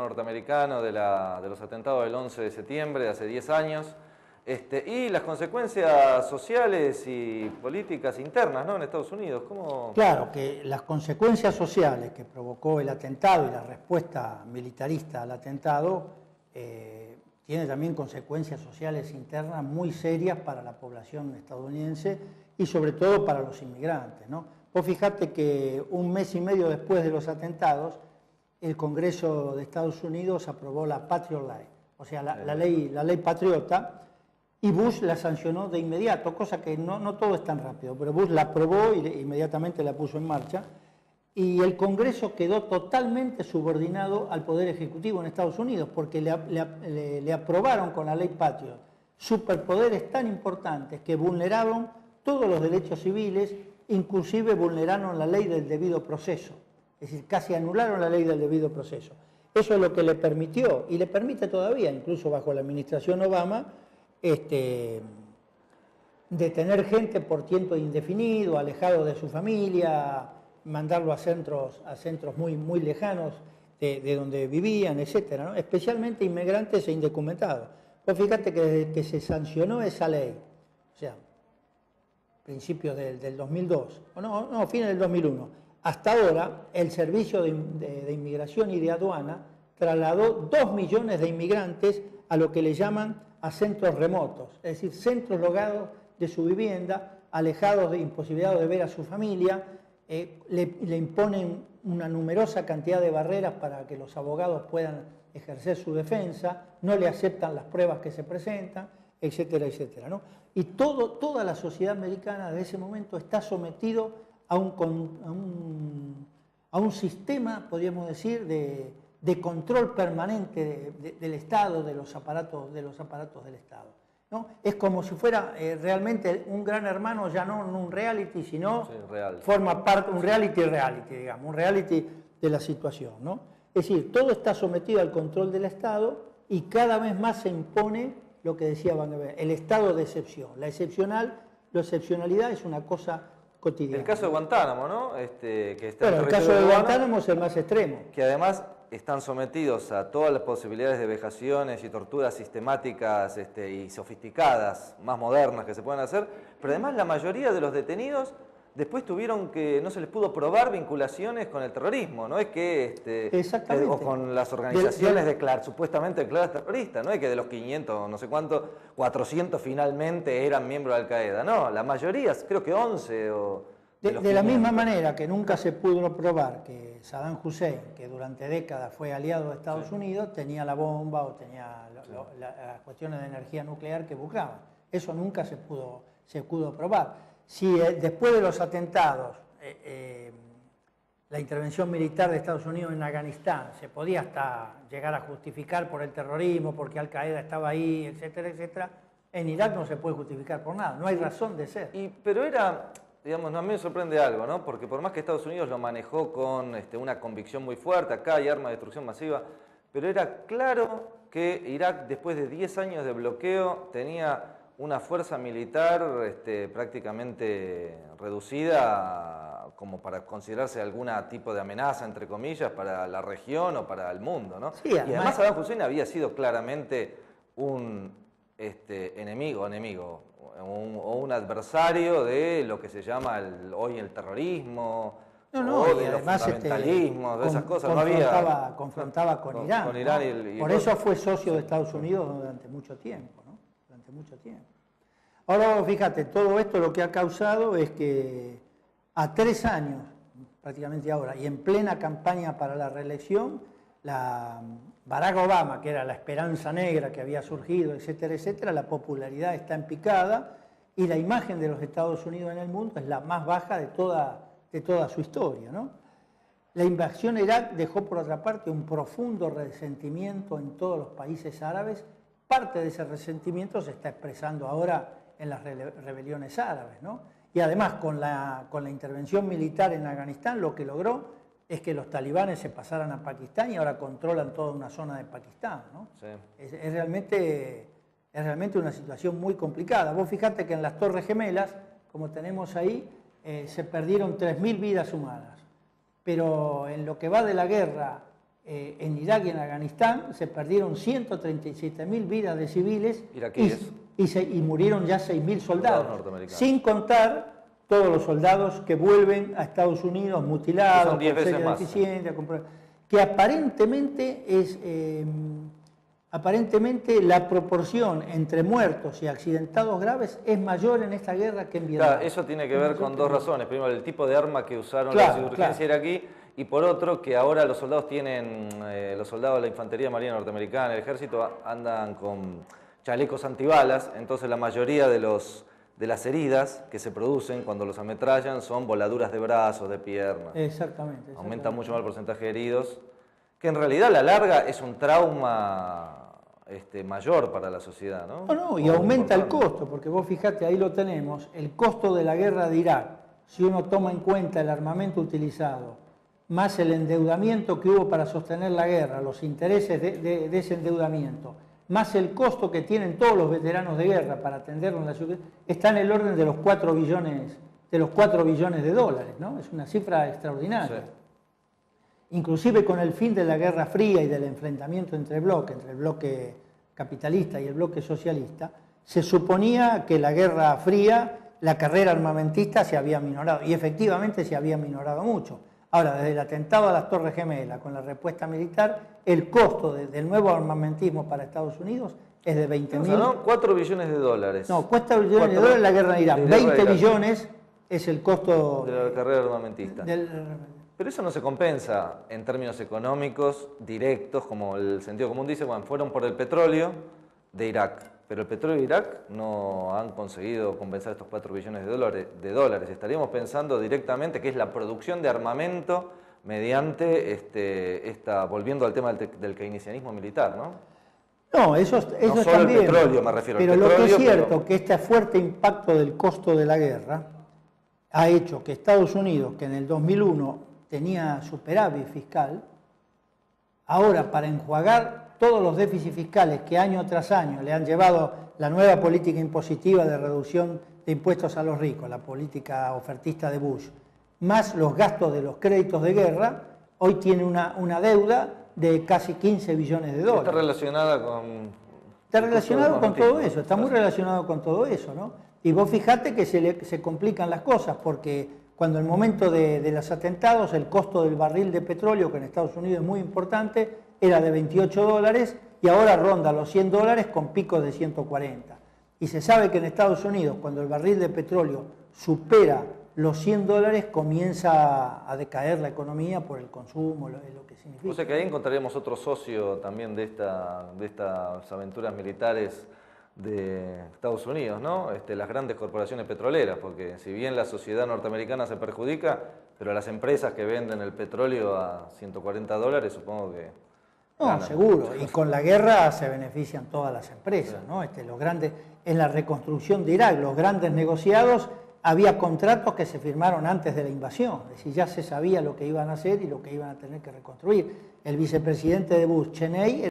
norteamericano de los atentados del 11 de septiembre de hace 10 años, y las consecuencias sociales y políticas internas, ¿no?, en Estados Unidos. ¿Cómo? Claro, que las consecuencias sociales que provocó el atentado y la respuesta militarista al atentado tiene también consecuencias sociales internas muy serias para la población estadounidense y sobre todo para los inmigrantes, ¿no? Vos fijate que un mes y medio después de los atentados, el Congreso de Estados Unidos aprobó la Patriot Act, o sea, la ley patriota, y Bush la sancionó de inmediato, cosa que no todo es tan rápido, pero Bush la aprobó y inmediatamente la puso en marcha, y el Congreso quedó totalmente subordinado al Poder Ejecutivo en Estados Unidos, porque le aprobaron con la ley Patriot superpoderes tan importantes que vulneraron todos los derechos civiles, inclusive vulneraron la ley del debido proceso, es decir, casi anularon la ley del debido proceso. Eso es lo que le permitió, y le permite todavía, incluso bajo la administración Obama, detener gente por tiempo indefinido, alejado de su familia, mandarlo a centros muy lejanos de donde vivían, etc., ¿no? Especialmente inmigrantes e indocumentados. Pues fíjate que desde que se sancionó esa ley, o sea, principios del 2002, fines del 2001, hasta ahora el Servicio de Inmigración y de Aduana trasladó 2 millones de inmigrantes a lo que le llaman a centros remotos, es decir, centros logrados de su vivienda, alejados de imposibilidad de ver a su familia, le imponen una numerosa cantidad de barreras para que los abogados puedan ejercer su defensa, no le aceptan las pruebas que se presentan, etcétera, etcétera, ¿no? Y toda la sociedad americana de ese momento está sometido a un sistema, podríamos decir, de control permanente del Estado, de los aparatos del Estado, ¿no? Es como si fuera realmente un gran hermano, ya no un reality, sino forma parte, un reality, digamos, un reality de la situación, ¿no? Es decir, todo está sometido al control del Estado y cada vez más se impone lo que decía Van der Bellen, el estado de excepción. La excepcionalidad es una cosa cotidiana. El caso de Guantánamo, ¿no? Que está el caso de Guantánamo es el más extremo. Que además están sometidos a todas las posibilidades de vejaciones y torturas sistemáticas y sofisticadas, más modernas que se pueden hacer, pero además la mayoría de los detenidos después tuvieron que, no se les pudo probar vinculaciones con el terrorismo, no es que, o con las organizaciones supuestamente declaradas terroristas, no es que de los 500, no sé cuántos, 400 finalmente eran miembros de Al-Qaeda, no, la mayoría, creo que 11 o... De la misma manera que nunca se pudo probar que Saddam Hussein, que durante décadas fue aliado de Estados Unidos, tenía la bomba o tenía las cuestiones de energía nuclear que buscaban. Eso nunca se pudo probar. Si después de los atentados, la intervención militar de Estados Unidos en Afganistán se podía hasta llegar a justificar por el terrorismo, porque Al-Qaeda estaba ahí, etcétera, etcétera, en Irak no se puede justificar por nada, no hay razón de ser. Pero era... Digamos, a mí me sorprende algo, ¿no? Porque por más que Estados Unidos lo manejó con una convicción muy fuerte, acá hay armas de destrucción masiva, pero era claro que Irak, después de 10 años de bloqueo, tenía una fuerza militar prácticamente reducida como para considerarse algún tipo de amenaza, entre comillas, para la región o para el mundo, ¿no? Sí, y además Saddam Hussein había sido claramente un enemigo, o un adversario de lo que se llama hoy el terrorismo, o de los fundamentalismos, de esas cosas. Confrontaba con Irán. Por eso fue socio de Estados Unidos durante mucho tiempo, ¿no? Durante mucho tiempo. Ahora, fíjate, todo esto lo que ha causado es que a 3 años, prácticamente ahora, y en plena campaña para la reelección, Barack Obama, que era la esperanza negra que había surgido, etcétera, etcétera, la popularidad está en picada y la imagen de los Estados Unidos en el mundo es la más baja de toda su historia, ¿no? La invasión a Irak dejó, por otra parte, un profundo resentimiento en todos los países árabes. Parte de ese resentimiento se está expresando ahora en las rebeliones árabes, ¿no? Y además, con la intervención militar en Afganistán, lo que logró es que los talibanes se pasaran a Pakistán y ahora controlan toda una zona de Pakistán, ¿no? Sí. Es realmente una situación muy complicada. Vos fijate que en las Torres Gemelas, como tenemos ahí, se perdieron 3.000 vidas humanas. Pero en lo que va de la guerra en Irak y en Afganistán se perdieron 137.000 vidas de civiles iraquíes y murieron ya 6.000 soldados, norteamericanos. sin contar todos los soldados que vuelven a Estados Unidos mutilados, son 10 con veces serias más. deficiencias, que aparentemente es... Aparentemente la proporción entre muertos y accidentados graves es mayor en esta guerra que en Vietnam. Claro, eso tiene que ver con dos razones. Primero, el tipo de arma que usaron Claro, la insurgencia iraquí, y por otro, que ahora los soldados tienen, los soldados de la Infantería Marina Norteamericana, el ejército, andan con chalecos antibalas, entonces la mayoría de las heridas que se producen cuando los ametrallan son voladuras de brazos, de piernas. Exactamente. Aumenta mucho más el porcentaje de heridos, que en realidad a la larga es un trauma mayor para la sociedad, ¿no? No, y aumenta el costo, porque vos fijate, ahí lo tenemos, el costo de la guerra de Irak, si uno toma en cuenta el armamento utilizado, más el endeudamiento que hubo para sostener la guerra, los intereses de ese endeudamiento, más el costo que tienen todos los veteranos de guerra para atenderlo en la ciudad, está en el orden de los 4 billones de dólares, ¿no? Es una cifra extraordinaria. Sí. Inclusive con el fin de la Guerra Fría y del enfrentamiento entre el bloque capitalista y el bloque socialista, se suponía que la Guerra Fría, la carrera armamentista se había minorado, y efectivamente se había minorado mucho. Ahora, desde el atentado a las Torres Gemelas con la respuesta militar, el costo del nuevo armamentismo para Estados Unidos es de 20.000... ¿no? 4 billones de dólares. No, cuesta billones de dólares la guerra de Irak. 20 billones es el costo... de la carrera armamentista. Pero eso no se compensa en términos económicos directos, como el sentido común dice, bueno, fueron por el petróleo de Irak, pero el petróleo de Irak no han conseguido compensar estos 4 billones de dólares. Estaríamos pensando directamente que es la producción de armamento mediante, volviendo al tema del keynesianismo militar, ¿no? No, eso no solo también. El petróleo, me refiero. Pero al lo petróleo, que es cierto que este fuerte impacto del costo de la guerra ha hecho que Estados Unidos, que en el 2001 tenía superávit fiscal, ahora para enjuagar todos los déficits fiscales que año tras año le han llevado la nueva política impositiva de reducción de impuestos a los ricos, la política ofertista de Bush, más los gastos de los créditos de guerra, hoy tiene una deuda de casi 15 billones de dólares. Está relacionada con... Está relacionado con todo eso, está muy relacionado con todo eso, ¿no? Y vos fijate que se complican las cosas, porque cuando en el momento de los atentados el costo del barril de petróleo, que en Estados Unidos es muy importante, era de 28 dólares y ahora ronda los 100 dólares con picos de 140. Y se sabe que en Estados Unidos, cuando el barril de petróleo supera los 100 dólares, comienza a decaer la economía por el consumo, lo que significa. O sea que ahí encontraríamos otro socio también de estas aventuras militares de Estados Unidos, ¿no? Las grandes corporaciones petroleras, porque si bien la sociedad norteamericana se perjudica, pero las empresas que venden el petróleo a 140 dólares, supongo que... No, ganan. Seguro, y con la guerra se benefician todas las empresas, ¿no? Los grandes, en la reconstrucción de Irak, los grandes negociados, había contratos que se firmaron antes de la invasión, es decir, ya se sabía lo que iban a hacer y lo que iban a tener que reconstruir. El vicepresidente de Bush, Cheney,